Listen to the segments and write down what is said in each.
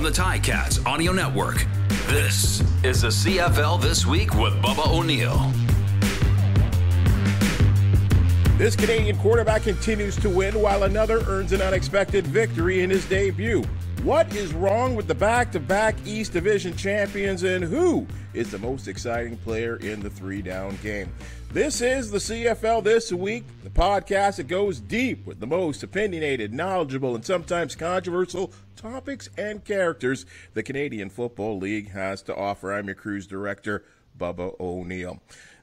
the Ticats Audio Network. This is the CFL This Week with Bubba O'Neil. This Canadian quarterback continues to win while another earns an unexpected victory in his debut. What is wrong with the back-to-back East Division champions, and who is the most exciting player in the three-down game? This is the CFL This Week, the podcast that goes deep with the most opinionated, knowledgeable, and sometimes controversial topics and characters the Canadian Football League has to offer. I'm your cruise director, Bubba O'Neil.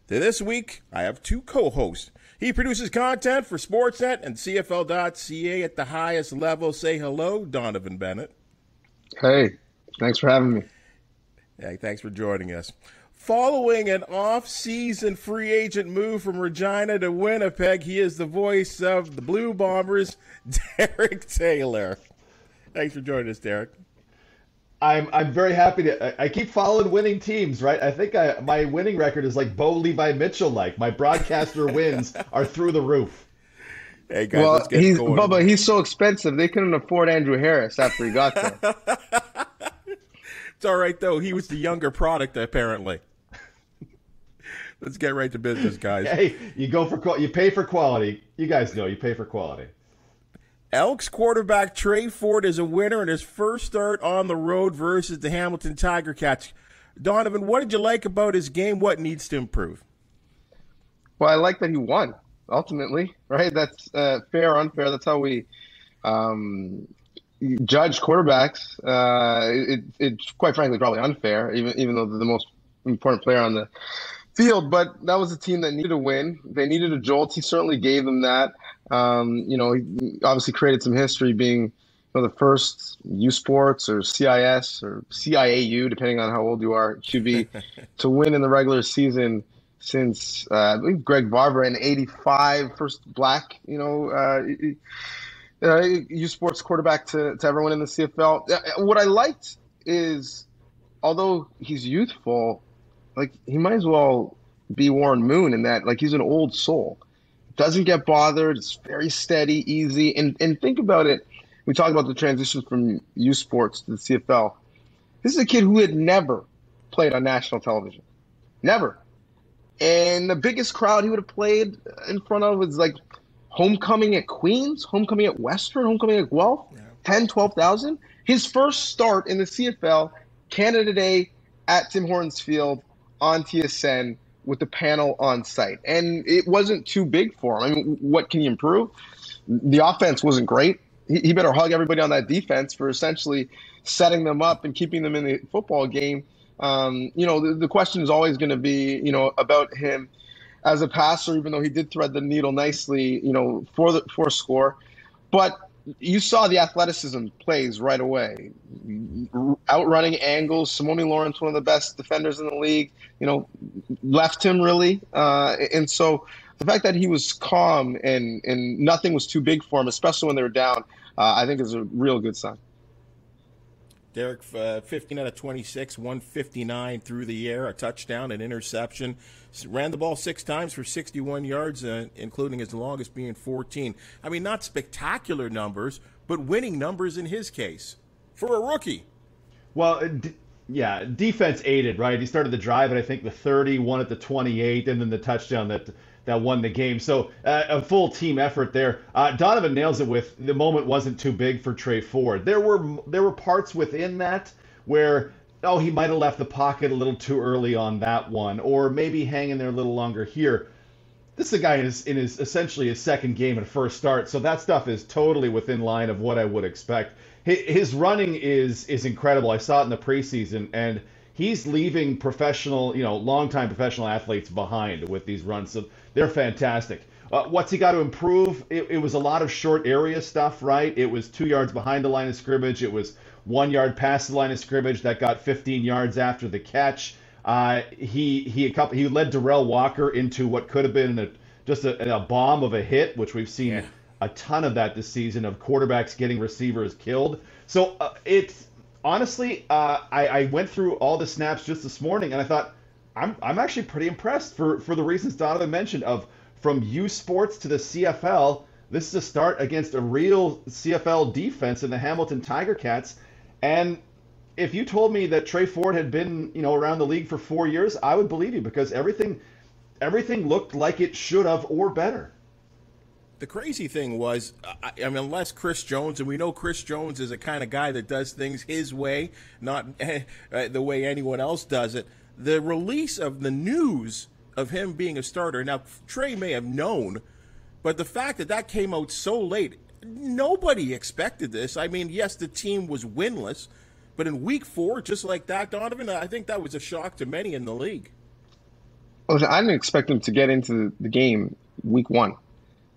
This week, I have two co-hosts. He produces content for Sportsnet and CFL.ca at the highest level. Say hello, Donnovan Bennett. Hey, thanks for having me. Hey, thanks for joining us. Following an off-season free agent move from Regina to Winnipeg, he is the voice of the Blue Bombers, Derek Taylor. Thanks for joining us, Derek. I'm very happy to. I keep following winning teams, right? I think my winning record is like Bo Levi Mitchell-like. My broadcaster wins are through the roof. Hey guys, let's get going. Bubba, he's so expensive they couldn't afford Andrew Harris after he got there. It's all right though. He was the younger product apparently. Let's get right to business, guys. Hey, you pay for quality. You guys know you pay for quality. Elks quarterback Trey Ford is a winner in his first start on the road versus the Hamilton Tiger Cats. Donnovan, what did you like about his game? What needs to improve? Well, I like that he won, ultimately, right? That's fair or unfair. That's how we judge quarterbacks. It's quite frankly probably unfair, even though they're the most important player on the field. But that was a team that needed a win. They needed a jolt. He certainly gave them that. He obviously created some history being the first U Sports or CIS or CIAU, depending on how old you are, QB, to win in the regular season since I believe Greg Barber in '85, first black, U Sports quarterback to ever win in the CFL. What I liked is, although he's youthful, like he might as well be Warren Moon in that, like he's an old soul. Doesn't get bothered. It's very steady, easy. And think about it. We talk about the transition from U Sports to the CFL. This is a kid who had never played on national television. Never. And the biggest crowd he would have played in front of was like homecoming at Queens, homecoming at Western, homecoming at Guelph, 10, 12,000. His first start in the CFL, Canada Day at Tim Hortons Field on TSN, with the panel on site. And it wasn't too big for him. I mean, what can he improve? The offense wasn't great. He better hug everybody on that defense for essentially setting them up and keeping them in the football game. The question is always going to be, about him as a passer, even though he did thread the needle nicely, for score. But you saw the athleticism plays right away. Outrunning angles. Simone Lawrence, one of the best defenders in the league, left him really. And so the fact that he was calm and nothing was too big for him, especially when they were down, I think is a real good sign. Derek, 15 out of 26, 159 through the air, a touchdown, an interception. Ran the ball 6 times for 61 yards, including his longest being 14. I mean, not spectacular numbers, but winning numbers in his case for a rookie. Well, defense aided, right? He started the drive at, I think, the 30, won at the 28, and then the touchdown that won the game. So a full team effort there. Donnovan nails it with the moment wasn't too big for Trey Ford. There were parts within that where, he might have left the pocket a little too early on that one, or maybe hanging there a little longer here. This is a guy in his essentially his second game and first start, so that stuff is totally within line of what I would expect. His running is incredible. I saw it in the preseason, and he's leaving longtime professional athletes behind with these runs. So they're fantastic. What's he got to improve? It was a lot of short area stuff, right? It was 2 yards behind the line of scrimmage. It was 1 yard past the line of scrimmage that got 15 yards after the catch. He led Darrell Walker into what could have been a bomb of a hit, which we've seen a ton of that this season, of quarterbacks getting receivers killed. So it's honestly, I went through all the snaps just this morning, and I thought I'm actually pretty impressed for the reasons Donnovan mentioned, of from U Sports to the CFL. This is a start against a real CFL defense in the Hamilton Tiger Cats, and if you told me that Trey Ford had been, around the league for 4 years, I would believe you because everything looked like it should have or better. The crazy thing was, I mean, unless Chris Jones, and we know Chris Jones is a kind of guy that does things his way, not the way anyone else does it, the release of the news of him being a starter, now Trey may have known, but the fact that came out so late, nobody expected this. I mean, yes, the team was winless, but in week 4, just like that, Donnovan, I think that was a shock to many in the league. I didn't expect him to get into the game week 1.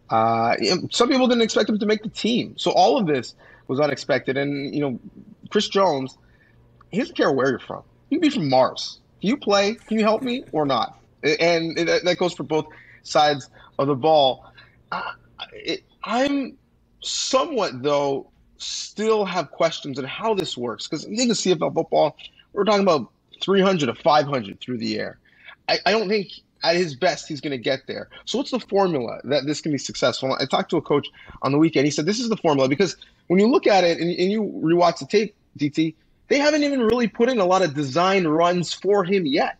Some people didn't expect him to make the team. So all of this was unexpected. And, Chris Jones, he doesn't care where you're from. You can be from Mars. Can you play? Can you help me or not? And that goes for both sides of the ball. I'm somewhat, though, still have questions on how this works. Because I think of CFL football, we're talking about 300 to 500 through the air. I don't think at his best he's going to get there. So what's the formula that this can be successful? I talked to a coach on the weekend. He said this is the formula because when you look at it and you rewatch the tape, DT, they haven't even really put in a lot of design runs for him yet,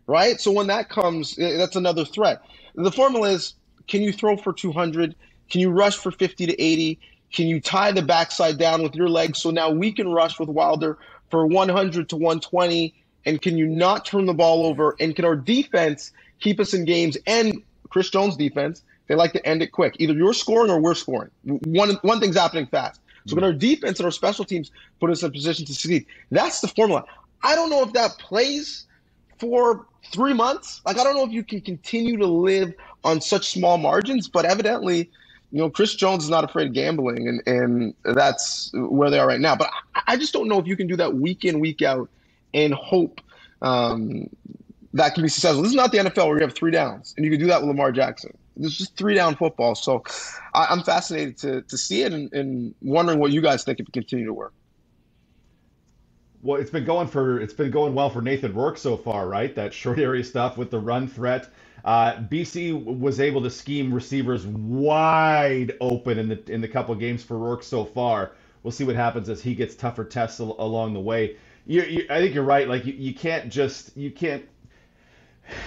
right? So when that comes, that's another threat. The formula is, can you throw for 200? Can you rush for 50 to 80? Can you tie the backside down with your legs so now we can rush with Wilder for 100 to 120? And can you not turn the ball over? And can our defense keep us in games? And Chris Jones' defense, they like to end it quick. Either you're scoring or we're scoring. One thing's happening fast. So can our defense and our special teams put us in a position to succeed? That's the formula. I don't know if that plays for 3 months. I don't know if you can continue to live on such small margins, but evidently, Chris Jones is not afraid of gambling, and that's where they are right now. But I just don't know if you can do that week in, week out and hope that can be successful. This is not the NFL where you have 3 downs, and you can do that with Lamar Jackson. This is just 3-down football. So I'm fascinated to see it and wondering what you guys think if it continue to work. Well, it's been going well for Nathan Rourke so far, right? That short area stuff with the run threat. BC was able to scheme receivers wide open in the couple of games for Rourke so far. We'll see what happens as he gets tougher tests along the way. I think you're right. Like you can't.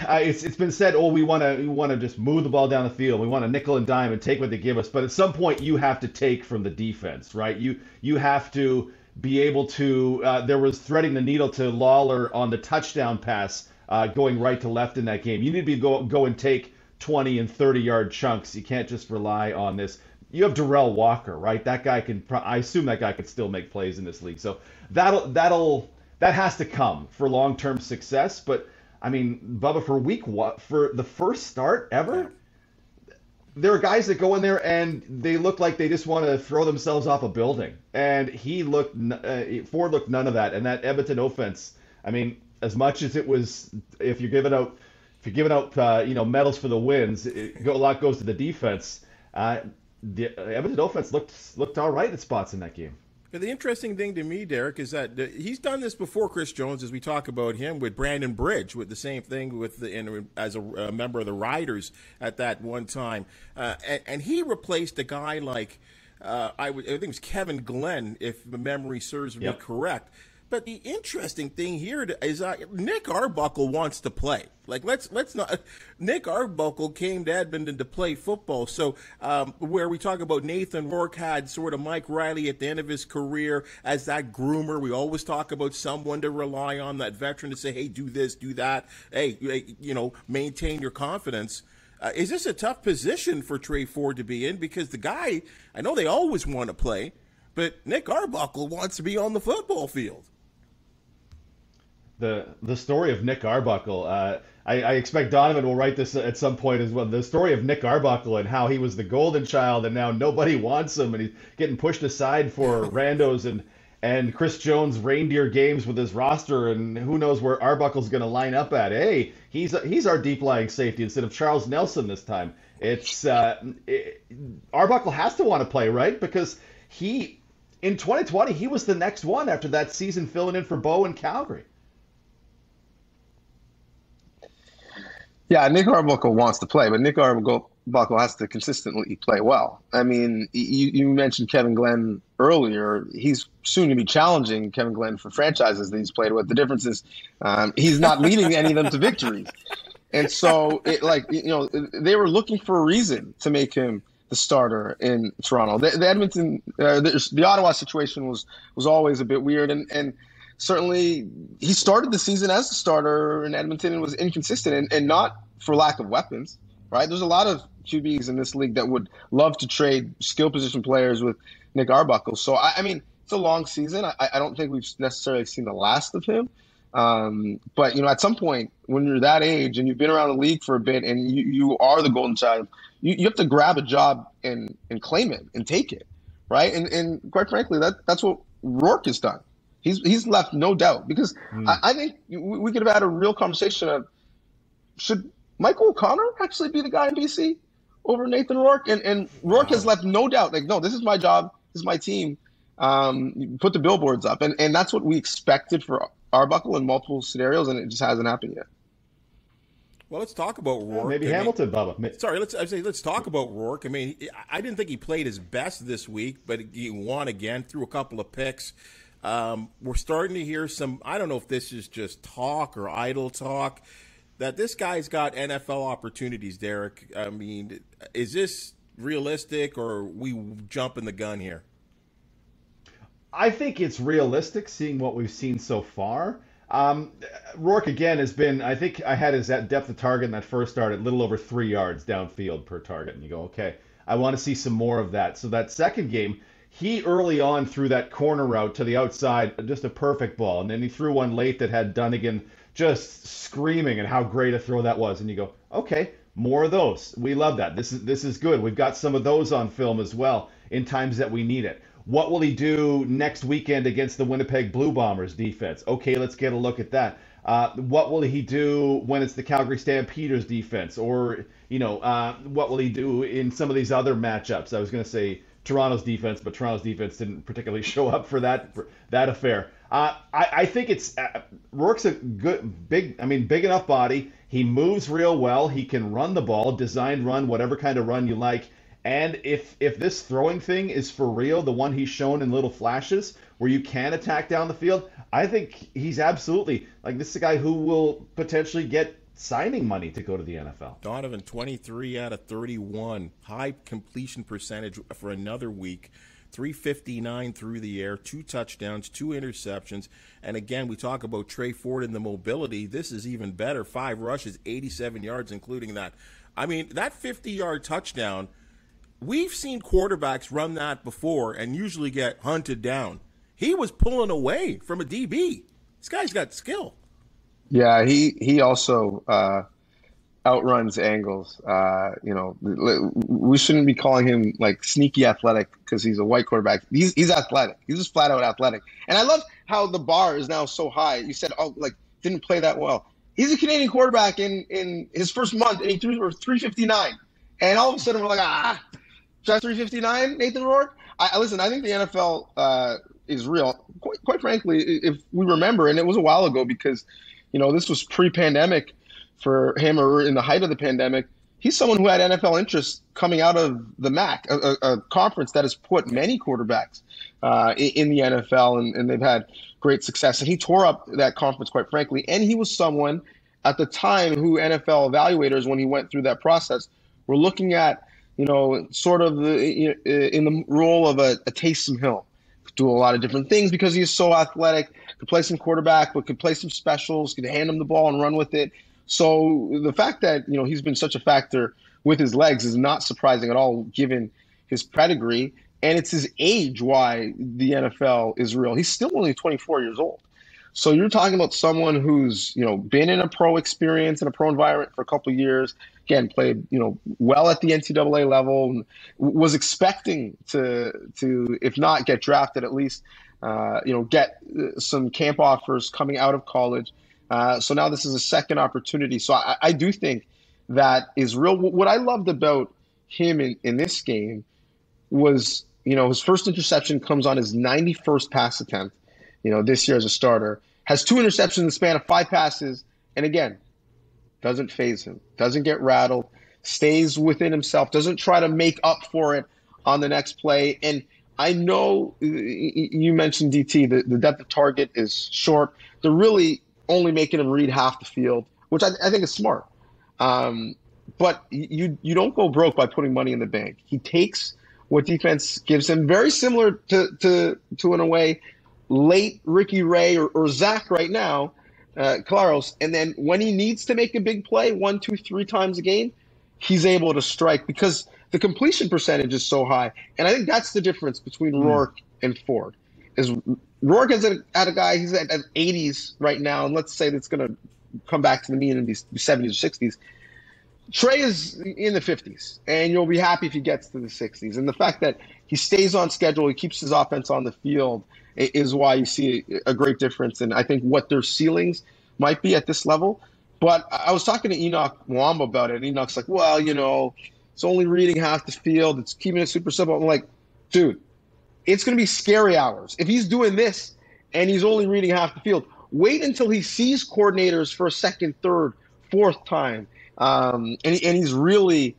It's been said, we want to just move the ball down the field. We want to nickel and dime and take what they give us. But at some point, you have to take from the defense, right? You have to be able to. There was threading the needle to Lawler on the touchdown pass, going right to left in that game. You need to go and take 20 and 30-yard chunks. You can't just rely on this. You have Darrell Walker, right? That guy can. I assume that guy could still make plays in this league. So that has to come for long-term success. But I mean, Bubba, for the first start ever, there are guys that go in there and they look like they just want to throw themselves off a building. And Ford looked none of that. And that Edmonton offense, I mean, as much as it was, if you're giving out medals for the wins, a lot goes to the defense. The Edmonton offense looked all right at spots in that game. The interesting thing to me, Derek, is that he's done this before, Chris Jones, as we talk about him, with Brandon Bridge, with the same thing as a member of the Riders at that one time. And he replaced a guy like, I think it was Kevin Glenn, if memory serves me correct. But the interesting thing here is Nick Arbuckle wants to play. Like, let's not. Nick Arbuckle came to Edmonton to play football. So where we talk about Nathan Rourke had sort of Mike Riley at the end of his career as that groomer. We always talk about someone to rely on, that veteran to say, hey, do this, do that. Hey, maintain your confidence. Is this a tough position for Trey Ford to be in? Because the guy, I know they always want to play, but Nick Arbuckle wants to be on the football field. The story of Nick Arbuckle, I expect Donnovan will write this at some point as well. The story of Nick Arbuckle and how he was the golden child and now nobody wants him and he's getting pushed aside for randos and Chris Jones reindeer games with his roster, and who knows where Arbuckle's going to line up at. Hey, he's our deep lying safety instead of Charles Nelson this time. Arbuckle has to want to play, right? Because in 2020 he was the next one after that season filling in for Bo in Calgary. Yeah, Nick Arbuckle wants to play, but Nick Arbuckle Arbuckle has to consistently play well. I mean, you mentioned Kevin Glenn earlier. He's soon to be challenging Kevin Glenn for franchises that he's played with. The difference is he's not leading any of them to victories. And so, they were looking for a reason to make him the starter in Toronto. The Edmonton, the Ottawa situation was always a bit weird, and certainly he started the season as a starter in Edmonton and was inconsistent, and not for lack of weapons, right? There's a lot of QBs in this league that would love to trade skill position players with Nick Arbuckle. So, I mean, it's a long season. I don't think we've necessarily seen the last of him. But, at some point, when you're that age and you've been around the league for a bit and you are the golden child, you have to grab a job and claim it and take it, right? And quite frankly, that's what Rourke has done. He's left no doubt, because I think we could have had a real conversation of, should Michael O'Connor actually be the guy in BC over Nathan Rourke? And Rourke has left no doubt, like, no, this is my job, this is my team. Put the billboards up. And that's what we expected for Arbuckle in multiple scenarios, and it just hasn't happened yet. Well, let's talk about Rourke. Maybe Hamilton, Bubba. Sorry, let's talk about Rourke. I mean, I didn't think he played his best this week, but he won again, threw a couple of picks. We're starting to hear some, I don't know if this is just talk or idle talk, that this guy's got NFL opportunities, Derek. I mean, is this realistic, or are we jumping the gun here? I think it's realistic, seeing what we've seen so far. Rourke, again, has been, I think I had his depth of target in that first start at a little over 3 yards downfield per target. And you go, okay, I want to see some more of that. So that second game, he early on threw that corner route to the outside, just a perfect ball. And then he threw one late that had Donnovan just screaming and how great a throw that was. And you go, okay, more of those. We love that. This is good. We've got some of those on film as well in times that we need it. What will he do next weekend against the Winnipeg Blue Bombers defense? Okay, let's get a look at that. What will he do when it's the Calgary Stampeders defense? Or, what will he do in some of these other matchups? I was going to say Toronto's defense, but Toronto's defense didn't particularly show up for that affair. I think it's Rourke's a big enough body. He moves real well. He can run the ball, designed run, whatever kind of run you like. And if this throwing thing is for real, the one he's shown in little flashes where you can attack down the field, I think he's absolutely, this is a guy who will potentially get signing money to go to the NFL. Donnovan, 23 out of 31. High completion percentage for another week. 359 through the air, 2 touchdowns, 2 interceptions. And again, we talk about Trey Ford and the mobility. This is even better. 5 rushes, 87 yards, including that. I mean, that 50-yard touchdown, we've seen quarterbacks run that before and usually get hunted down. He was pulling away from a DB. This guy's got skill. Yeah, he also outruns angles. We shouldn't be calling him sneaky athletic because he's a white quarterback. He's athletic. He's just flat out athletic. And I love how the bar is now so high. You said, didn't play that well. He's a Canadian quarterback in his first month, and he threw for 359. And all of a sudden we're like, just 359, Nathan Rourke? Listen, I think the NFL is real. Quite frankly, if we remember, and it was a while ago because, this was pre-pandemic for him, or in the height of the pandemic, he's someone who had NFL interest coming out of the MAC, a conference that has put many quarterbacks in the NFL, and they've had great success. And he tore up that conference, quite frankly. And he was someone at the time who NFL evaluators, when he went through that process, were looking at, sort of in the role of a Taysom Hill. Could do a lot of different things because he's so athletic, could play some quarterback, but could play some specials, could hand him the ball and run with it. So the fact that, he's been such a factor with his legs is not surprising at all, given his pedigree. And it's his age why the NFL is real. He's still only 24 years old. So you're talking about someone who's, been in a pro experience, in a pro environment for a couple of years, again, played, well at the NCAA level, and was expecting to, if not get drafted, at least, get some camp offers coming out of college. So now this is a second opportunity. So I do think that is real. What I loved about him in this game was, his first interception comes on his 91st pass attempt, this year as a starter, has 2 interceptions in the span of 5 passes. And again, doesn't faze him, doesn't get rattled, stays within himself, doesn't try to make up for it on the next play. And I know you mentioned DT, the depth of target is short. They're really only making him read half the field, which I think is smart. But you don't go broke by putting money in the bank. He takes what defense gives him, very similar to in a way, late Ricky Ray or Zach right now, Claros. And then when he needs to make a big play 1, 2, 3 times a game, he's able to strike because the completion percentage is so high. And I think that's the difference between Rourke and Ford. Is Rourke is at a guy, he's at 80s right now, and let's say that's going to come back to the mean in the 70s or 60s. Trey is in the 50s, and you'll be happy if he gets to the 60s. And the fact that he stays on schedule, he keeps his offense on the field, is why you see a great difference. And I think what their ceilings might be at this level. But I was talking to Enoch Mwamba about it, and Enoch's like, well, it's only reading half the field. It's keeping it super simple. I'm like, dude, it's going to be scary hours. If he's doing this and he's only reading half the field, wait until he sees coordinators for a second, third, fourth time. And he's really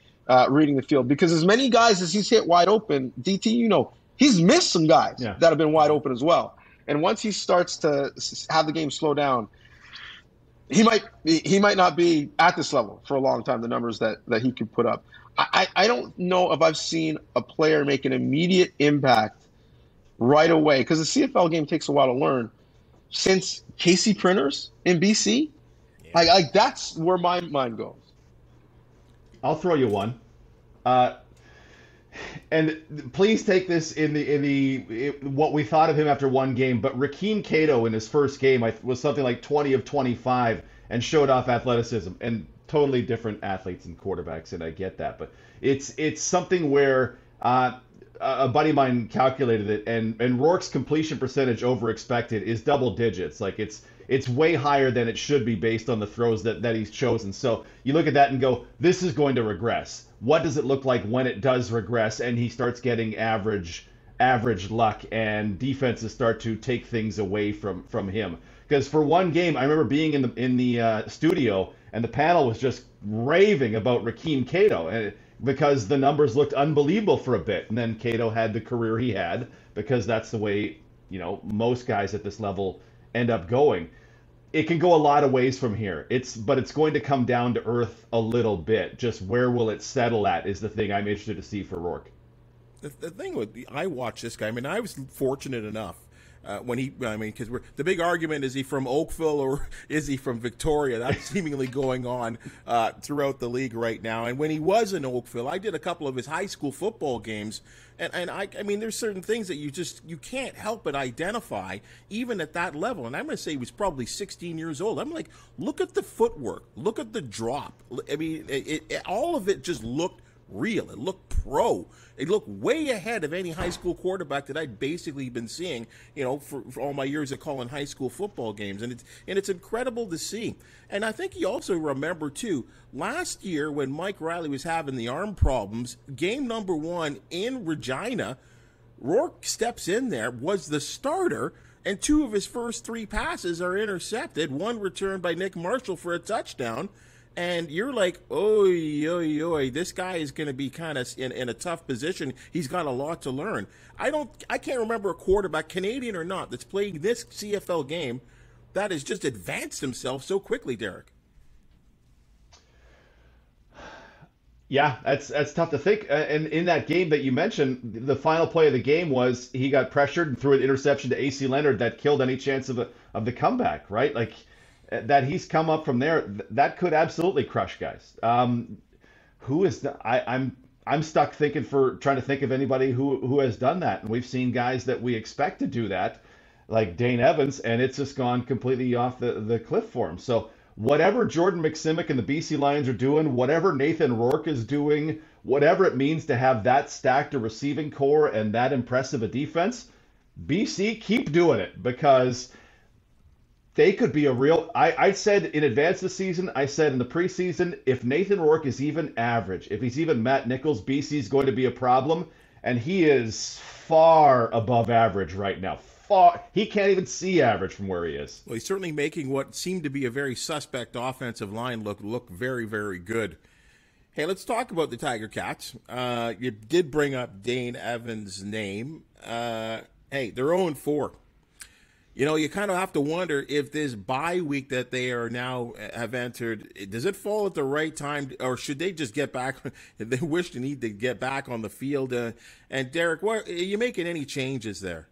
reading the field, because as many guys as he's hit wide open, DT, he's missed some guys that have been wide open as well. And once he starts to have the game slow down, he might not be at this level for a long time, the numbers that he could put up. I don't know if I've seen a player make an immediate impact right away, because the CFL game takes a while to learn, since Casey Printers in BC. Yeah. Like that's where my mind goes. I'll throw you one. And please take this in what we thought of him after one game. But Rakeem Cato in his first game was something like 20 of 25 and showed off athleticism, and totally different athletes and quarterbacks, and I get that. But it's something where a buddy of mine calculated it, and Rourke's completion percentage over expected is double digits. Like it's way higher than it should be based on the throws that he's chosen. So you look at that and go, this is going to regress. What does it look like when it does regress and he starts getting average luck and defenses start to take things away from him? Because for one game, I remember being in the studio and the panel was just raving about Rakeem Cato because the numbers looked unbelievable for a bit. And then Cato had the career he had, because that's the way, most guys at this level end up going. It can go a lot of ways from here. But it's going to come down to earth a little bit. Just where will it settle at is the thing I'm interested to see for Rourke. The thing I watched this guy. I mean, I was fortunate enough because the big argument, is he from Oakville or is he from Victoria? That's seemingly going on throughout the league right now. And when he was in Oakville, I did a couple of his high school football games. And I mean, there's certain things that you can't help but identify, even at that level. And I'm going to say he was probably 16 years old. I'm like, look at the footwork, look at the drop. I mean, all of it just looked real. It looked pro. It looked way ahead of any high school quarterback that I'd basically been seeing, for all my years of calling high school football games. And it's incredible to see. And I think you also remember, too, last year when Mike Riley was having the arm problems, game number 1 in Regina, Rourke steps in there, was the starter, and 2 of his first 3 passes are intercepted, 1 returned by Nick Marshall for a touchdown. And you're like, oy, this guy is going to be kind of in a tough position. He's got a lot to learn. I can't remember a quarterback, Canadian or not, that's playing this CFL game that has just advanced himself so quickly, Derek. Yeah, that's tough to think. And in that game that you mentioned, the final play of the game was he got pressured and threw an interception to AC Leonard that killed any chance of the comeback, right? Like, that he's come up from there, that could absolutely crush guys. Who is I'm stuck trying to think of anybody who has done that, and we've seen guys that we expect to do that, like Dane Evans, and it's just gone completely off the cliff for him. So whatever Jordan McSimic and the BC Lions are doing, whatever Nathan Rourke is doing, whatever it means to have that stacked a receiving core and that impressive a defense, BC, keep doing it, because they could be a real. I said in advance of the season, I said in the preseason, if Nathan Rourke is even average, if he's even Matt Nichols, BC's going to be a problem. And he is far above average right now. He can't even see average from where he is. Well, he's certainly making what seemed to be a very suspect offensive line look very, very good. Hey, let's talk about the Tiger Cats. You did bring up Dane Evans' name. Hey, they're 0-4. You know, you kind of have to wonder if this bye week that they are now have entered, does it fall at the right time, or should they just get back? They wish to need to get back on the field. And Derek, what are you making any changes there?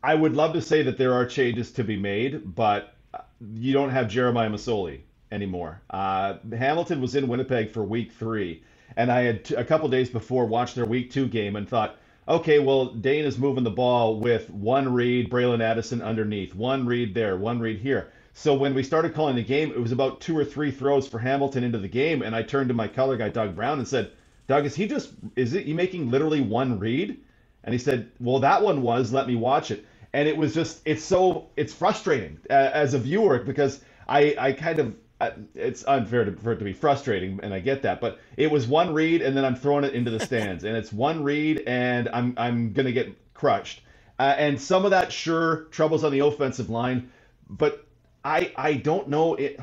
I would love to say that there are changes to be made, but you don't have Jeremiah Masoli anymore. Hamilton was in Winnipeg for week 3, and I had a couple days before watched their week 2 game and thought, okay, well, Dane is moving the ball with one read, Braylon Addison underneath, one read there, one read here. So when we started calling the game, it was about 2 or 3 throws for Hamilton into the game, and I turned to my color guy, Doug Brown, and said, Doug, is he making literally one read? And he said, well, that one was, let me watch it. And it was just, it's frustrating as a viewer, because I kind of, it's unfair for it to be frustrating, and I get that, but it was one read and then I'm throwing it into the stands, and it's one read and I'm gonna get crushed. And some of that, sure, troubles on the offensive line, but I don't know it.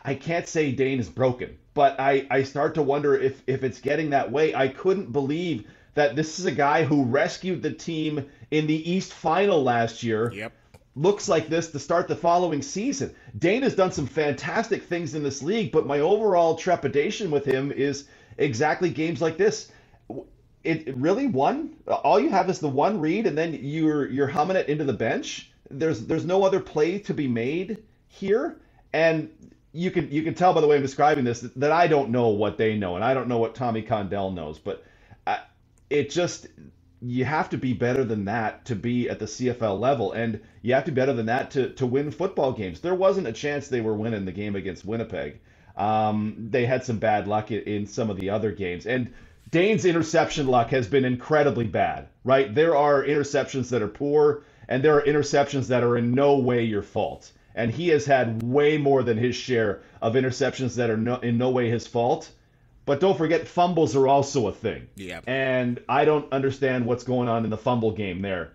I can't say Dane is broken, but I start to wonder if it's getting that way. I couldn't believe that this is a guy who rescued the team in the East Final last year. Yep. Looks like this to start the following season. Dane has done some fantastic things in this league, but my overall trepidation with him is exactly games like this. It really one. All you have is the one read, and then you're humming it into the bench. There's no other play to be made here, and you can tell by the way I'm describing this that I don't know what they know, and I don't know what Tommy Condell knows, but it just. You have to be better than that to be at the CFL level, and you have to be better than that to win football games. There wasn't a chance they were winning the game against Winnipeg. They had some bad luck in some of the other games, and Dane's interception luck has been incredibly bad, right? There are interceptions that are poor, and there are interceptions that are in no way your fault, and he has had way more than his share of interceptions that are in no way his fault. But don't forget, fumbles are also a thing. Yeah. And I don't understand what's going on in the fumble game there.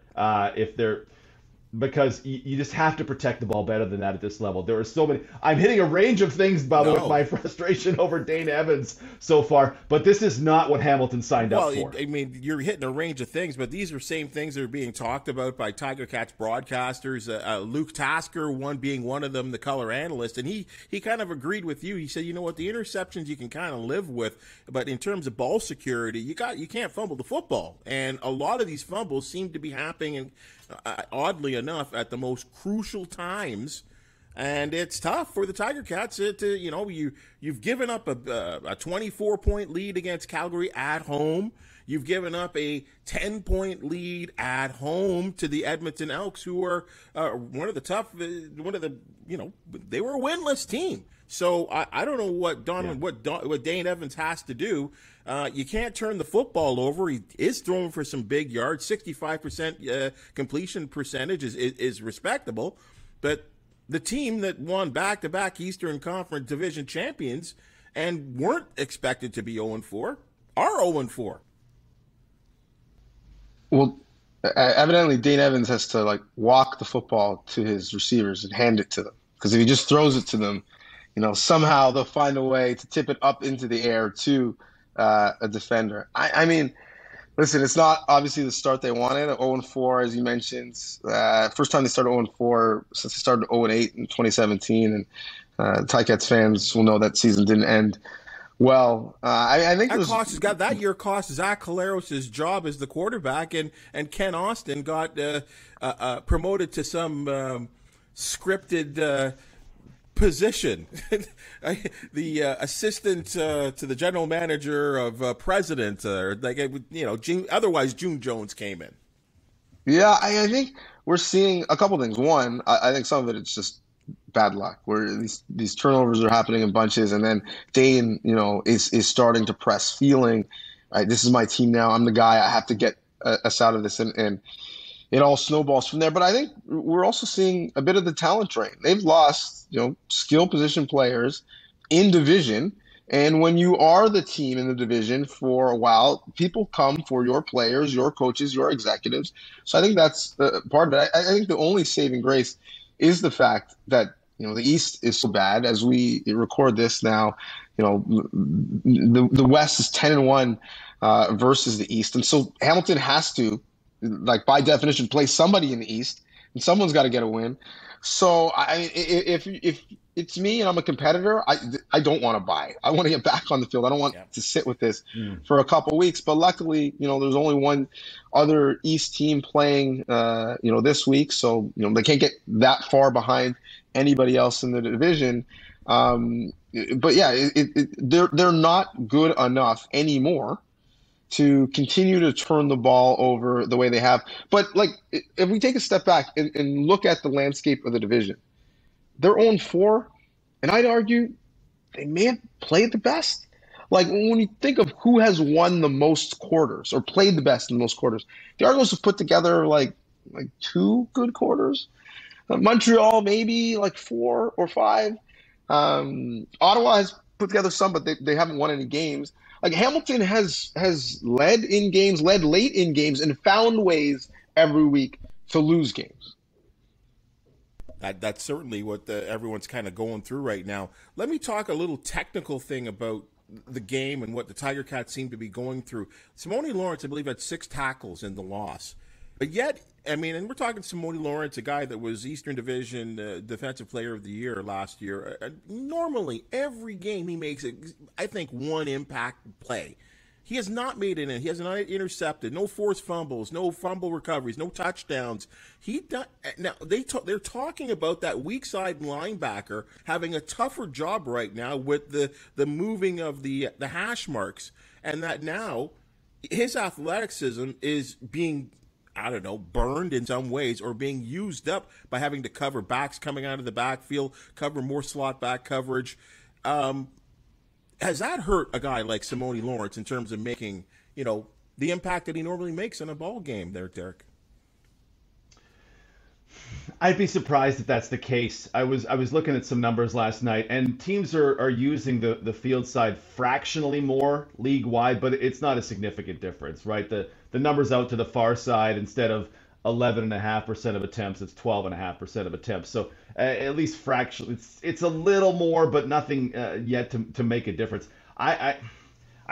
Because you just have to protect the ball better than that at this level. There are so many. I'm hitting a range of things, Bubba, with my frustration over Dane Evans so far, but this is not what Hamilton signed up for. I mean, you're hitting a range of things, but these are same things that are being talked about by Tiger Cats broadcasters. Luke Tasker, being one of them, the color analyst, and he kind of agreed with you. He said, you know what, the interceptions you can kind of live with, but in terms of ball security, you can't fumble the football, and a lot of these fumbles seem to be happening. Oddly enough, at the most crucial times, and it's tough for the Tiger Cats. You've given up a 24-point lead against Calgary at home. You've given up a 10-point lead at home to the Edmonton Elks, who are they were a winless team. So I don't know what what Dane Evans has to do. You can't turn the football over. He is throwing for some big yards. 65% completion percentage is respectable. But the team that won back-to-back Eastern Conference Division champions and weren't expected to be 0-4 are 0-4. Well, evidently Dane Evans has to walk the football to his receivers and hand it to them. Because if he just throws it to them, somehow they'll find a way to tip it up into the air to a defender. I mean, listen, it's not obviously the start they wanted. 0-4, as you mentioned. First time they started 0-4 since they started 0-8 in 2017. And Ticats fans will know that season didn't end well. I think that year cost Zach Caleros' job as the quarterback, and Ken Austin got promoted to some scripted position. The assistant to the general manager of president, otherwise June Jones came in. Yeah, I think we're seeing a couple things. One, I think some of it's just bad luck, where these turnovers are happening in bunches, and then Dane, is starting to press, feeling, right, this is my team now. I'm the guy. I have to get us out of this, and it all snowballs from there. But I think we're also seeing a bit of the talent drain. They've lost, skill position players in division. And when you are the team in the division for a while, people come for your players, your coaches, your executives. So I think that's part of it. I think the only saving grace is the fact that The East is so bad. As we record this now, the West is 10-1 versus the East, and so Hamilton has to, like by definition, play somebody in the East, and someone's got to get a win. So if it's me and I'm a competitor, I don't want to buy. I want to get back on the field. I don't want to sit with this for a couple of weeks. But luckily, there's only one other East team playing, this week, so they can't get that far behind anybody else in the division. But yeah, they're not good enough anymore to continue to turn the ball over the way they have. But if we take a step back and look at the landscape of the division, they're 0-4, and I'd argue they may have played the best. Like when you think of who has won the most quarters or played the best in the most quarters, the Argos have put together like 2 good quarters. Montreal maybe 4 or 5. Ottawa has put together some, but they haven't won any games. Like Hamilton has led late in games, and found ways every week to lose games. That's certainly what everyone's kind of going through right now. Let me talk a little technical thing about the game and what the Tiger Cats seem to be going through. Simone Lawrence, I believe, had 6 tackles in the loss. But yet, and we're talking Simone Lawrence, a guy that was Eastern Division Defensive Player of the Year last year. Normally, every game he makes, I think, one impact play. He has not made it in. He has not intercepted, no forced fumbles, no fumble recoveries, no touchdowns. Now they're talking about that weak side linebacker having a tougher job right now with the moving of the hash marks, and that now his athleticism is being, burned in some ways, or being used up by having to cover backs coming out of the backfield, cover more slot back coverage. Has that hurt a guy like Simone Lawrence in terms of making, the impact that he normally makes in a ball game there, Derek? I'd be surprised if that's the case. I was looking at some numbers last night, and teams are using the field side fractionally more league-wide, but it's not a significant difference, right? The numbers out to the far side, instead of 11.5% of attempts, it's 12.5% of attempts. So at least fractionally, it's a little more, but nothing yet to make a difference. I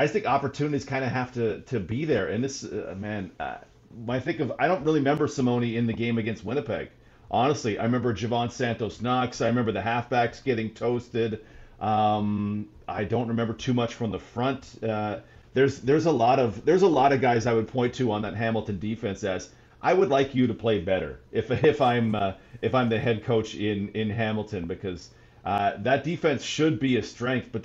just think opportunities kind of have to be there. And this, when I think of, I don't really remember Simone in the game against Winnipeg. Honestly, I remember Javon Santos-Knox. I remember the halfbacks getting toasted. I don't remember too much from the front. There's a lot of guys I would point to on that Hamilton defense as, I would like you to play better if I'm the head coach in Hamilton, because that defense should be a strength, but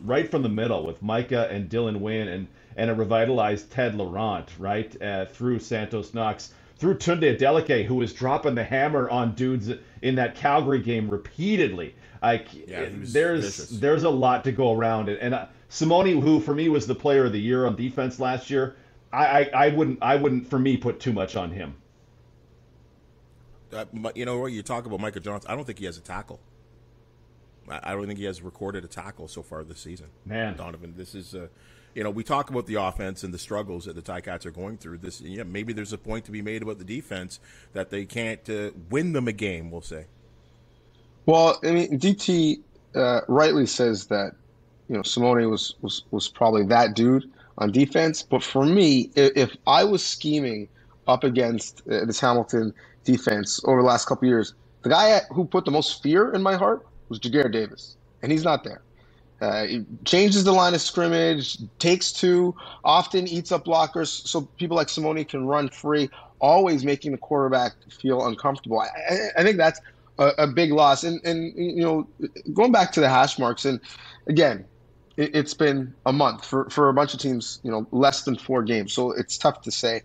right from the middle with Micah and Dylan Wynn and a revitalized Ted Laurent, right, through Santos Knox, through Tunde Adeleke, who was dropping the hammer on dudes in that Calgary game repeatedly. There's a lot to go around, and Simone, who for me was the player of the year on defense last year, I wouldn't for me put too much on him. You talk about Micah Johnson. I don't think he has a tackle. I don't think he has recorded a tackle so far this season. Man, Donnovan, this is we talk about the offense and the struggles that the Ticats are going through. Maybe there's a point to be made about the defense that they can't win them a game, we'll say. Well, DT rightly says that Simone was probably that dude on defense, but for me, if I was scheming up against this Hamilton defense over the last couple of years, the guy who put the most fear in my heart was Jagger Davis, and he's not there. He changes the line of scrimmage, takes 2, often eats up blockers, so people like Simone can run free, always making the quarterback feel uncomfortable. I think that's a big loss. And going back to the hash marks, and again, it's been a month for a bunch of teams, less than 4 games. So it's tough to say.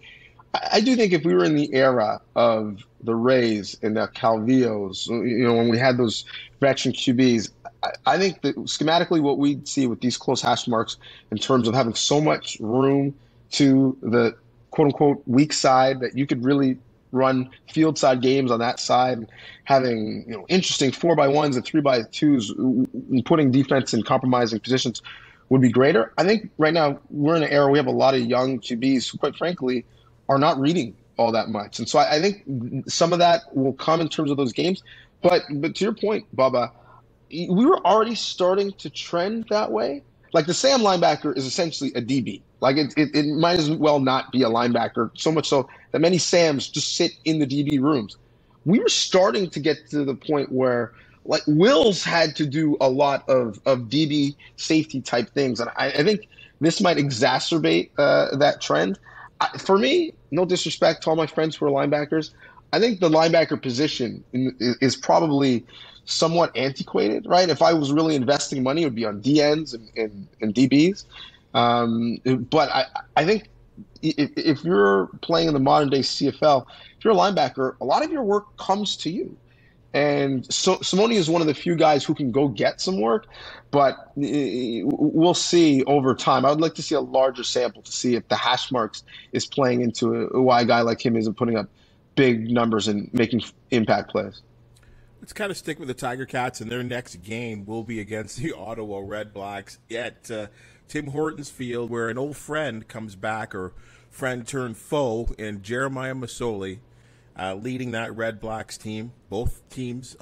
I do think if we were in the era of the Rays and the Calvillos, when we had those veteran QBs, I think that schematically what we'd see with these close hash marks in terms of having so much room to the quote-unquote weak side that you could really run field side games on that side, having interesting 4x1s and 3x2s, and putting defense in compromising positions would be greater. I think right now we're in an era where we have a lot of young QBs who, quite frankly, are not reading all that much, and so I think some of that will come in terms of those games. But to your point, Bubba, we were already starting to trend that way. Like the Sam linebacker is essentially a DB. Like it might as well not be a linebacker, so much so that many Sams just sit in the DB rooms. We were starting to get to the point where like Wills had to do a lot of DB safety type things. And I think this might exacerbate that trend. For me, no disrespect to all my friends who are linebackers, I think the linebacker position is probably somewhat antiquated, right? If I was really investing money, it would be on DNs and DBs. But I think if you're playing in the modern day CFL, if you're a linebacker, a lot of your work comes to you. And so Simone is one of the few guys who can go get some work, but we'll see over time. I would like to see a larger sample to see if the hash marks is playing into why a guy like him isn't putting up big numbers and making impact plays. Let's kind of stick with the Tiger Cats, and their next game will be against the Ottawa Redblacks at Tim Hortons Field, where an old friend comes back, or friend turned foe, and Jeremiah Masoli leading that Redblacks team. Both teams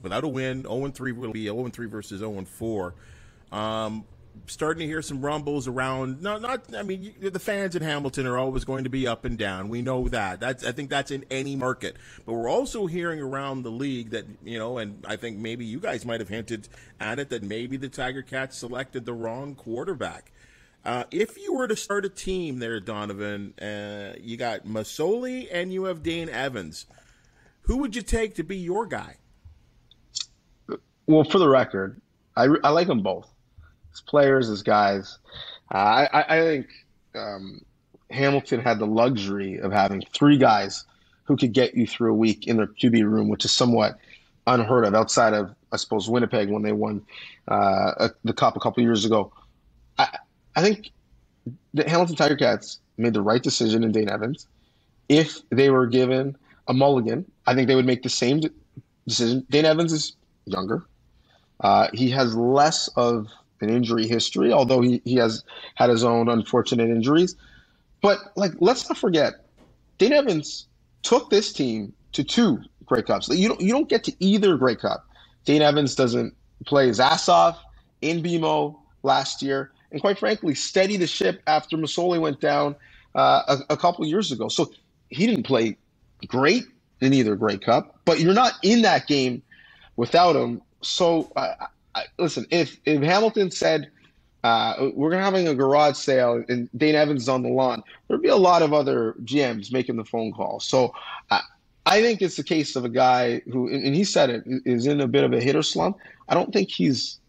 without a win. 0-3 will be 0-3 versus 0-4. Starting to hear some rumbles around. The fans in Hamilton are always going to be up and down. We know that. I think that's in any market. But we're also hearing around the league that, and I think maybe you guys might have hinted at it, that maybe the Tiger Cats selected the wrong quarterback. If you were to start a team there, Donnovan, you got Masoli and you have Dane Evans, who would you take to be your guy? Well, for the record, I like them both. As players, as guys. I think Hamilton had the luxury of having three guys who could get you through a week in their QB room, which is somewhat unheard of outside of, I suppose, Winnipeg when they won the Cup a couple of years ago. I think the Hamilton Tiger Cats made the right decision in Dane Evans. If they were given a mulligan, I think they would make the same decision. Dane Evans is younger. He has less of an injury history, although he has had his own unfortunate injuries. But let's not forget, Dane Evans took this team to two Grey Cups. You don't get to either Grey Cup. Dane Evans doesn't play his ass off in BMO last year, and quite frankly, steadied the ship after Masoli went down a couple years ago. So he didn't play great in either Grey Cup, but you're not in that game without him. So listen, if Hamilton said we're having a garage sale and Dane Evans is on the lawn, there'd be a lot of other GMs making the phone call. So I think it's the case of a guy who, and he said it, is in a bit of a hitter slump. I don't think he's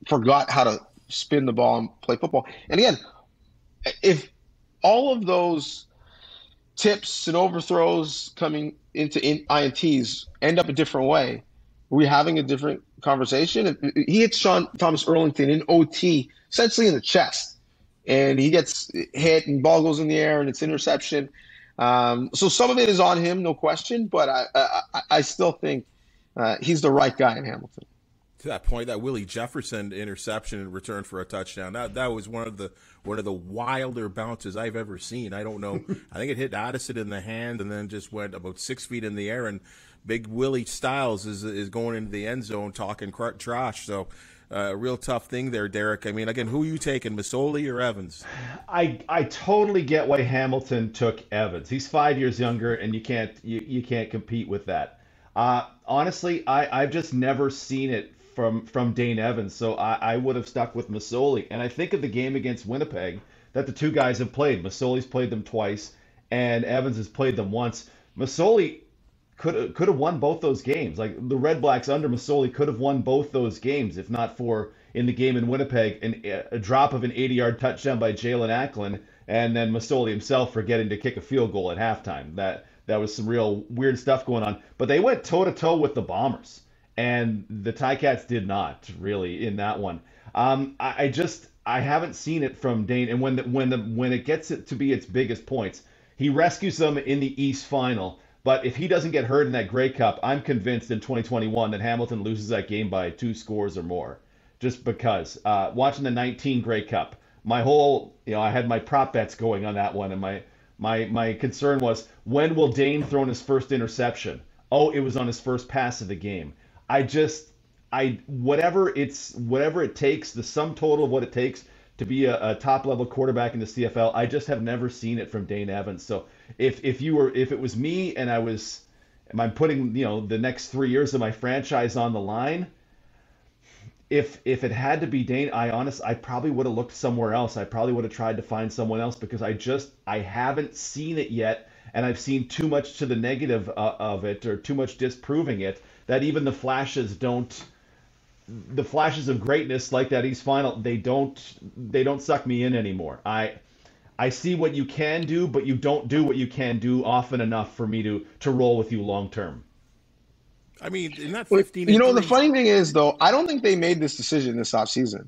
forgot how to spin the ball and play football. And again, if all of those tips and overthrows coming into INTs end up a different way, are we having a different conversation? He hits Sean Thomas Erlington in OT, essentially in the chest, and he gets hit and ball goes in the air and it's interception. So some of it is on him, no question, but I still think he's the right guy in Hamilton. To that point, that Willie Jefferson interception in return for a touchdown, that was one of the wilder bounces I've ever seen. I don't know. I think it hit Addison in the hand and then just went about 6 feet in the air, and Big Willie Styles is going into the end zone talking trash. So real tough thing there, Derek. I mean, again, who are you taking, Masoli or Evans? I totally get why Hamilton took Evans. He's 5 years younger, and you can't compete with that. Honestly, I've just never seen it from Dane Evans, so I would have stuck with Masoli. And I think of the game against Winnipeg that the two guys have played. Masoli's played them twice, and Evans has played them once. Masoli could have won both those games. Like the Redblacks under Masoli could have won both those games if not for, in the game in Winnipeg, a drop of an 80-yard touchdown by Jalen Acklin, and then Masoli himself forgetting to kick a field goal at halftime. That was some real weird stuff going on. But they went toe-to-toe with the Bombers, and the Ticats did not really in that one. I haven't seen it from Dane, and when it gets it to be its biggest points, he rescues them in the East Final. But if he doesn't get hurt in that Grey Cup, I'm convinced in 2021 that Hamilton loses that game by 2 scores or more. Just because watching the 19 Grey Cup, my whole I had my prop bets going on that one, and my concern was, when will Dane throw in his first interception? oh, it was on his first pass of the game. Whatever it takes, the sum total of what it takes to be a top level quarterback in the CFL, I just have never seen it from Dane Evans. So if it was me and I'm putting the next 3 years of my franchise on the line, if it had to be Dane, I probably would have looked somewhere else. I probably would have tried to find someone else because I haven't seen it yet, and I've seen too much to the negative of it, or too much disproving it, that even the flashes of greatness like that East Final, they don't suck me in anymore. I see what you can do, but you don't do what you can do often enough for me to roll with you long term. I mean, in that 15. The funny thing is, though, I don't think they made this decision this offseason.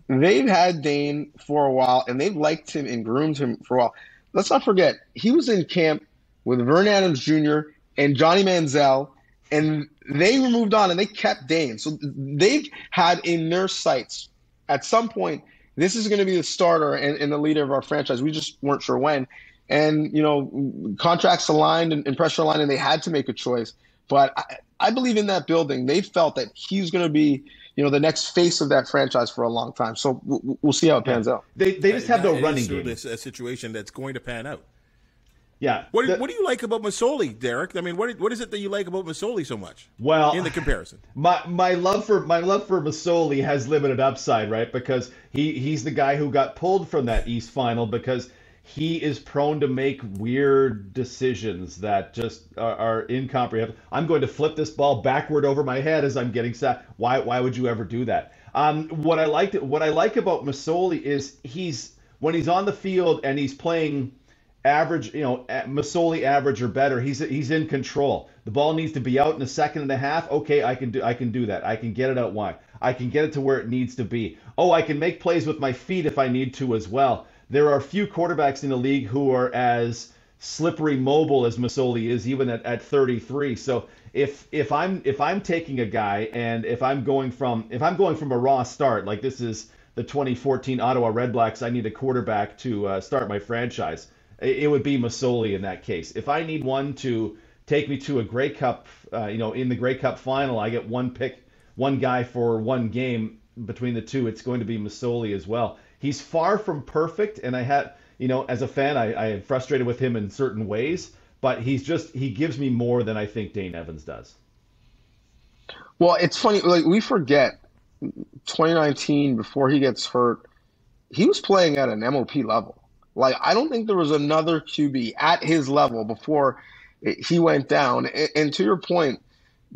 They've had Dane for a while, and they've liked him and groomed him for a while. Let's not forget, he was in camp with Vern Adams Jr. and Johnny Manziel, and they moved on, and they kept Dane. So they've had in their sights, at some point, this is going to be the starter and the leader of our franchise. We just weren't sure when. And, contracts aligned and pressure aligned, and they had to make a choice. But I believe in that building, they felt that he's going to be, the next face of that franchise for a long time. So we'll see how it pans out. They just have no running game. It's a situation that's going to pan out. Yeah. What do you like about Masoli, Derek? I mean, what is it that you like about Masoli so much? Well, in the comparison, my love for Masoli has limited upside, right? Because he's the guy who got pulled from that East Final because he is prone to make weird decisions that just are incomprehensible. I'm going to flip this ball backward over my head as I'm getting sacked. Why would you ever do that? What I like about Masoli is when he's on the field and he's playing average, Masoli average or better, he's in control. The ball needs to be out in a second and a half. Okay, I can do that. I can get it out wide. I can get it to where it needs to be. Oh, I can make plays with my feet if I need to as well. There are few quarterbacks in the league who are as slippery mobile as Masoli is, even at 33. So if I'm taking a guy, and if I'm going from a raw start, like this is the 2014 Ottawa Redblacks, I need a quarterback to start my franchise. It would be Masoli in that case. If I need one to take me to a Grey Cup, in the Grey Cup final, I get one guy for one game between the two. It's going to be Masoli as well. He's far from perfect, and I had, as a fan, I am frustrated with him in certain ways, but he gives me more than I think Dane Evans does. Well, it's funny, like we forget 2019, before he gets hurt, he was playing at an MOP level. Like, I don't think there was another QB at his level before he went down. And to your point,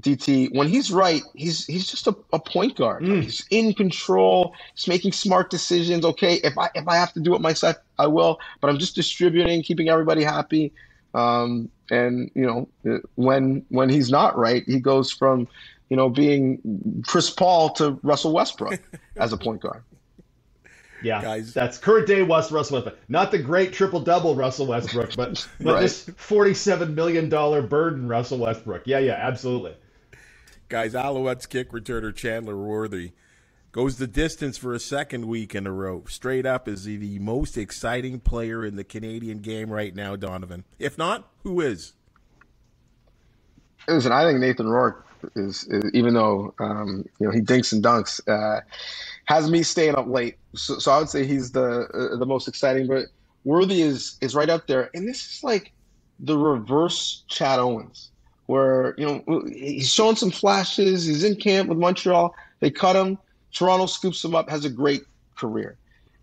DT, when he's right, he's just a point guard. He's in control. He's making smart decisions. Okay, if I have to do it myself, I will. But I'm just distributing, keeping everybody happy. And when he's not right, he goes from being Chris Paul to Russell Westbrook as a point guard. Yeah, guys, that's current day Russell Westbrook. Not the great triple-double Russell Westbrook, but right. This $47 million burden Russell Westbrook. Yeah, absolutely. Guys, Alouettes kick returner Chandler Worthy goes the distance for a second week in a row. Straight up, is he the most exciting player in the Canadian game right now, Donnovan? If not, who is? Listen, I think Nathan Rourke is even though he dinks and dunks, has me staying up late. So I would say he's the most exciting. But Worthy is right up there, and this is like the reverse Chad Owens, where he's showing some flashes. He's in camp with Montreal. They cut him. Toronto scoops him up. Has a great career.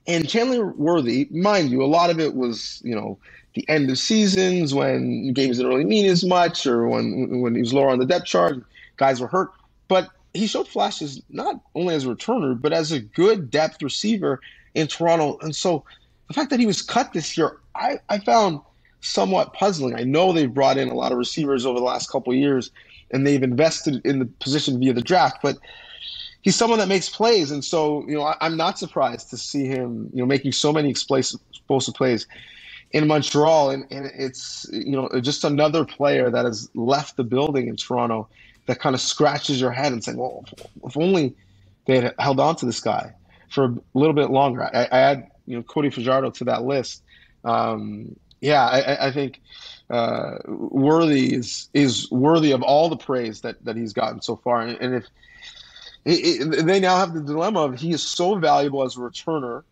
And Chandler Worthy, mind you, a lot of it was the end of seasons when games didn't really mean as much, or when he was lower on the depth chart, guys were hurt. But he showed flashes not only as a returner, but as a good depth receiver in Toronto. And so the fact that he was cut this year, I found somewhat puzzling. I know they've brought in a lot of receivers over the last couple of years, and they've invested in the position via the draft, but he's someone that makes plays. And so, I'm not surprised to see him, making so many explosive plays in Montreal. And it's, just another player that has left the building in Toronto that kind of scratches your head and saying, well, if only they had held on to this guy for a little bit longer. I add, Cody Fajardo to that list. Yeah, I think Worthy is worthy of all the praise that he's gotten so far. And if they now have the dilemma of he is so valuable as a returner,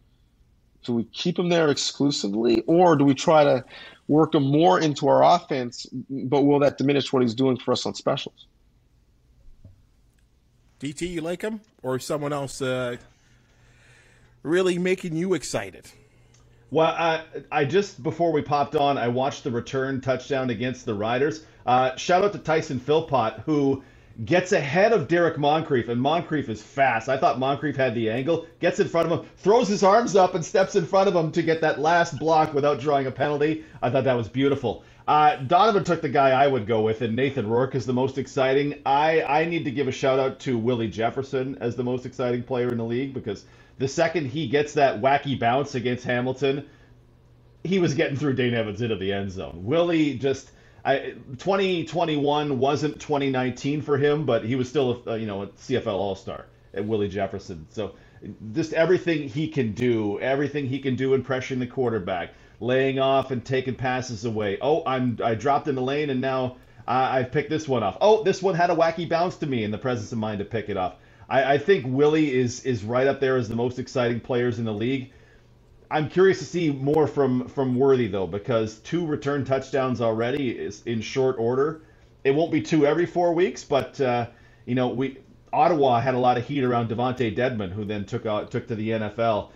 do we keep him there exclusively, or do we try to work him more into our offense? But will that diminish what he's doing for us on specials? DT, you like him, or someone else really making you excited? Well, I just before we popped on, I watched the return touchdown against the Riders. Shout out to Tyson Philpott, who gets ahead of Derek Moncrief, and Moncrief is fast. I thought Moncrief had the angle, gets in front of him, throws his arms up, and steps in front of him to get that last block without drawing a penalty. I thought that was beautiful. Donnovan took the guy I would go with, and Nathan Rourke is the most exciting. I need to give a shout out to Willie Jefferson as the most exciting player in the league, because the second he gets that wacky bounce against Hamilton, he was getting through Dane Evans into the end zone. Willie just 2021 wasn't 2019 for him, but he was still a CFL All-Star at Willie Jefferson. So just everything he can do in pressuring the quarterback, laying off and taking passes away. Oh, I dropped in the lane and now I've picked this one off. Oh, this one had a wacky bounce to me, in the presence of mind to pick it off. I think Willie is right up there as the most exciting players in the league. I'm curious to see more from Worthy, though, because 2 return touchdowns already is in short order. It won't be 2 every 4 weeks, but Ottawa had a lot of heat around Devontae Dedmon, who then took to the NFL.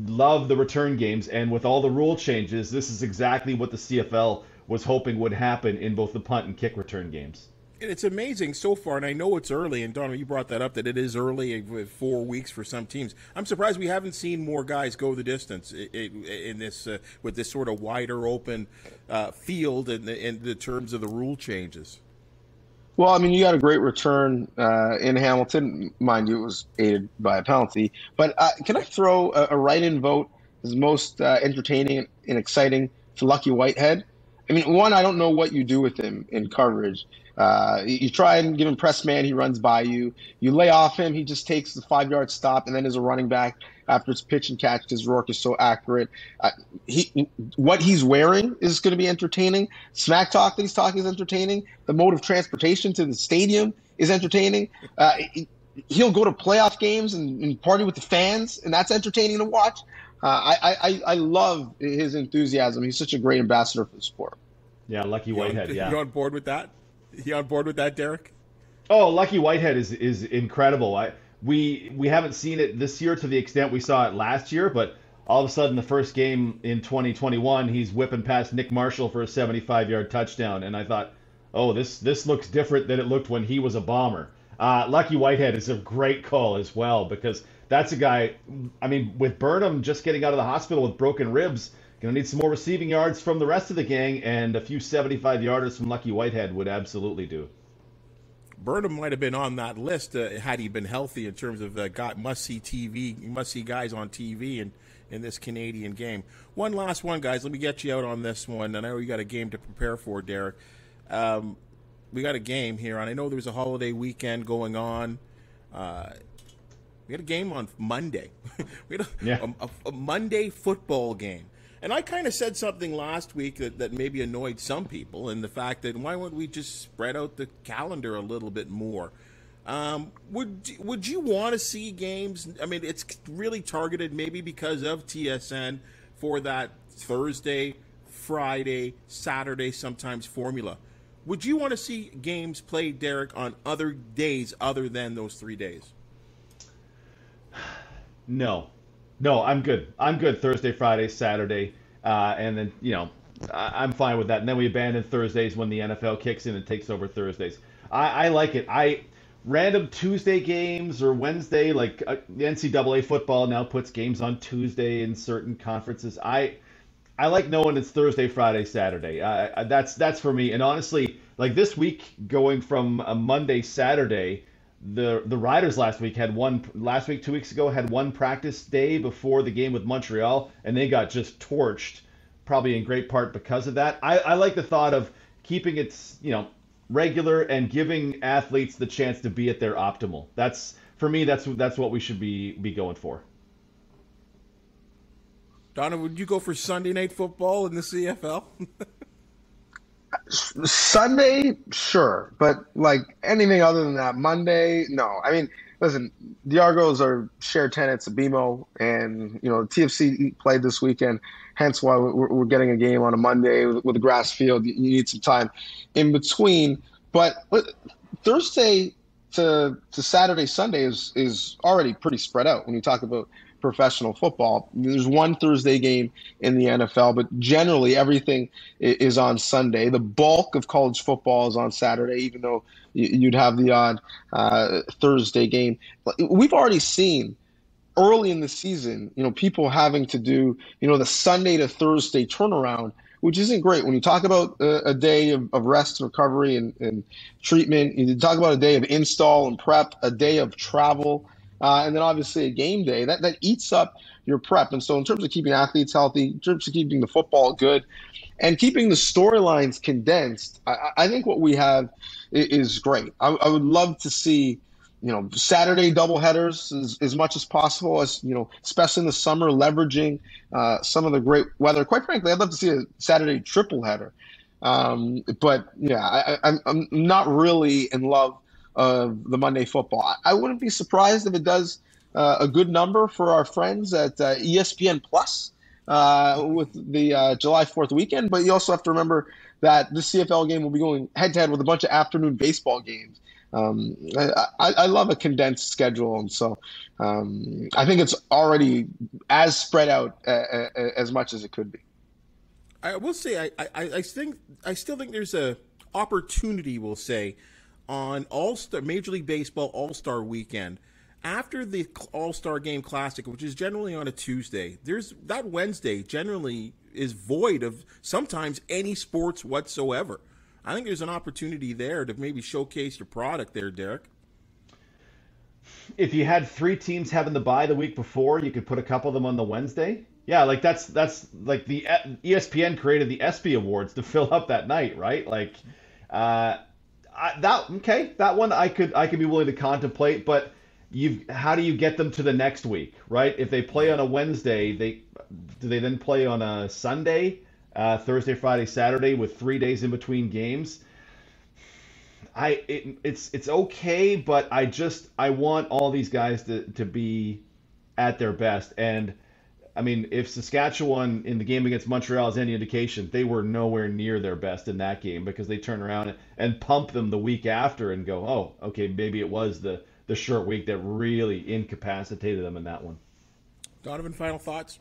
Love the return games, and with all the rule changes, this is exactly what the CFL was hoping would happen in both the punt and kick return games. It's amazing so far, and I know it's early, and Donnovan, you brought that up, that it is early with 4 weeks for some teams. I'm surprised we haven't seen more guys go the distance in this with this sort of wider open field in the terms of the rule changes. Well, I mean, you got a great return in Hamilton. Mind you, it was aided by a penalty. But can I throw a write-in vote as most entertaining and exciting to Lucky Whitehead? I mean, one, I don't know what you do with him in coverage. You try and give him press man, he runs by you. You lay off him, he just takes the 5-yard stop, and then as a running back after it's pitch and catch because Rourke is so accurate. What he's wearing is going to be entertaining. Smack talk that he's talking is entertaining. The mode of transportation to the stadium is entertaining. He'll go to playoff games and party with the fans, and that's entertaining to watch. I love his enthusiasm. He's such a great ambassador for the sport. Yeah, Lucky Whitehead. Yeah, you on board with that? You on board with that, Derek? Oh, Lucky Whitehead is incredible. We haven't seen it this year to the extent we saw it last year, but all of a sudden the first game in 2021, he's whipping past Nick Marshall for a 75-yard touchdown, and I thought, oh, this looks different than it looked when he was a Bomber. Lucky Whitehead is a great call as well, because that's a guy, I mean, with Burnham just getting out of the hospital with broken ribs, going to need some more receiving yards from the rest of the gang, and a few 75-yarders from Lucky Whitehead would absolutely do. Burnham might have been on that list had he been healthy in terms of must-see guys on TV in this Canadian game. One last one, guys. Let me get you out on this one. I know you got a game to prepare for, Derek. We got a game here, and I know there was a holiday weekend going on. We got a game on Monday. We got a Monday football game. And I kind of said something last week that maybe annoyed some people, in the fact that why wouldn't we just spread out the calendar a little bit more? Would you want to see games? I mean, it's really targeted maybe because of TSN for that Thursday, Friday, Saturday, sometimes formula. Would you want to see games played, Derek, on other days other than those 3 days? No, I'm good. I'm good Thursday, Friday, Saturday, and then, I'm fine with that. And then we abandon Thursdays when the NFL kicks in and takes over Thursdays. I like it. Random Tuesday games or Wednesday, like the NCAA football now puts games on Tuesday in certain conferences. I like knowing it's Thursday, Friday, Saturday. That's for me. And honestly, like this week, going from a Monday, Saturday, the Riders last week, 2 weeks ago, had one practice day before the game with Montreal, and they got just torched, probably in great part because of that. I like the thought of keeping it, regular and giving athletes the chance to be at their optimal. That's, for me, that's what we should be going for. Donnovan, would you go for Sunday Night Football in the CFL? Sunday, sure, but like anything other than that, Monday, no. I mean, listen, the Argos are shared tenants of BMO, and the TFC played this weekend. Hence why we're getting a game on a Monday with a grass field. You need some time in between. But Thursday to Saturday, Sunday is already pretty spread out when you talk about professional football. There's one Thursday game in the NFL, but generally everything is on Sunday. The bulk of college football is on Saturday, even though you'd have the odd Thursday game. We've already seen early in the season, people having to do, the Sunday to Thursday turnaround, which isn't great. When you talk about a day of rest and recovery and treatment, you talk about a day of install and prep, a day of travel, and then obviously a game day, that eats up your prep. And so in terms of keeping athletes healthy, in terms of keeping the football good, and keeping the storylines condensed, I think what we have is great. I would love to see, Saturday doubleheaders as much as possible, as especially in the summer, leveraging some of the great weather. Quite frankly, I'd love to see a Saturday triple header. But yeah, I'm not really in love of the Monday football. I wouldn't be surprised if it does a good number for our friends at ESPN Plus with the July 4th weekend. But you also have to remember that the CFL game will be going head-to-head with a bunch of afternoon baseball games. I love a condensed schedule, and so I think it's already as spread out as much as it could be. I will say I still think there's a opportunity, we'll say, on Major League Baseball All-Star Weekend. After the All-Star Game Classic, which is generally on a Tuesday, there's that Wednesday generally is void of sometimes any sports whatsoever. I think there's an opportunity there to maybe showcase your product there, Derek. If you had 3 teams having the bye the week before, you could put a couple of them on the Wednesday. Yeah, like that's like the ESPN created the ESPY Awards to fill up that night, right? Like that one I could be willing to contemplate, but how do you get them to the next week, right? If they play on a Wednesday, do they then play on a Sunday? Thursday, Friday, Saturday with 3 days in between games. It's okay, but I want all these guys to be at their best. And I mean, if Saskatchewan in the game against Montreal is any indication, they were nowhere near their best in that game because they turn around and pump them the week after and go, oh, okay, maybe it was the short week that really incapacitated them in that one. Donnovan, final thoughts?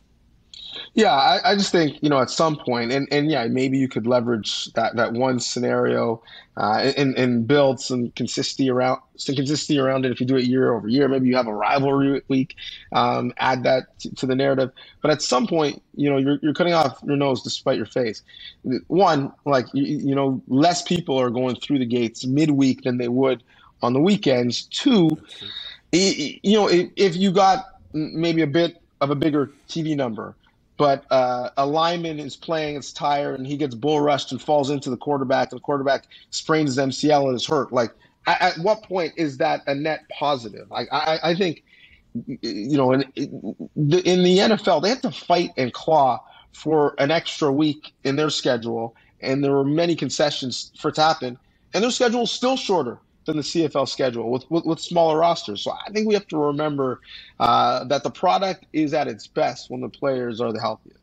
Yeah, I just think, at some point, and yeah, maybe you could leverage that one scenario and build some consistency around it if you do it year over year. Maybe you have a rivalry week, add that to the narrative. But at some point, you're cutting off your nose to spite your face. One, like, less people are going through the gates midweek than they would on the weekends. Two, if you got maybe a bit of a bigger TV number, but a lineman is playing, it's tired, and he gets bull rushed and falls into the quarterback, and the quarterback sprains his MCL and is hurt. Like, at what point is that a net positive? Like, I think, in the NFL, they have to fight and claw for an extra week in their schedule, and there were many concessions for it to happen, and their schedule is still shorter than the CFL schedule with smaller rosters. So I think we have to remember that the product is at its best when the players are the healthiest.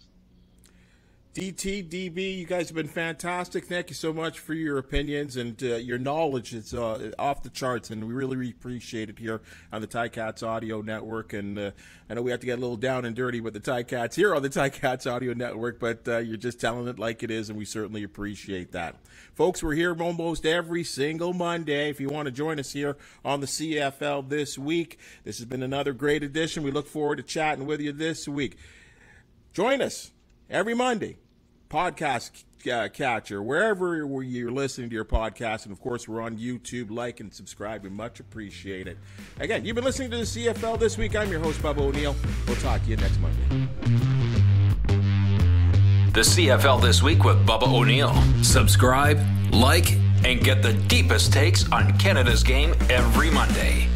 DT, DB, you guys have been fantastic. Thank you so much for your opinions and your knowledge. It's off the charts, and we really appreciate it here on the Ticats Audio Network. And I know we have to get a little down and dirty with the Ticats here on the Ticats Audio Network, but you're just telling it like it is, and we certainly appreciate that. Folks, we're here almost every single Monday. If you want to join us here on the CFL this week, this has been another great edition. We look forward to chatting with you this week. Join us every Monday. Podcast catcher, wherever you're listening to your podcast. And, of course, we're on YouTube. Like and subscribe. We much appreciate it. Again, you've been listening to the CFL this week. I'm your host, Bubba O'Neil. We'll talk to you next Monday. The CFL This Week with Bubba O'Neil. Subscribe, like, and get the deepest takes on Canada's game every Monday.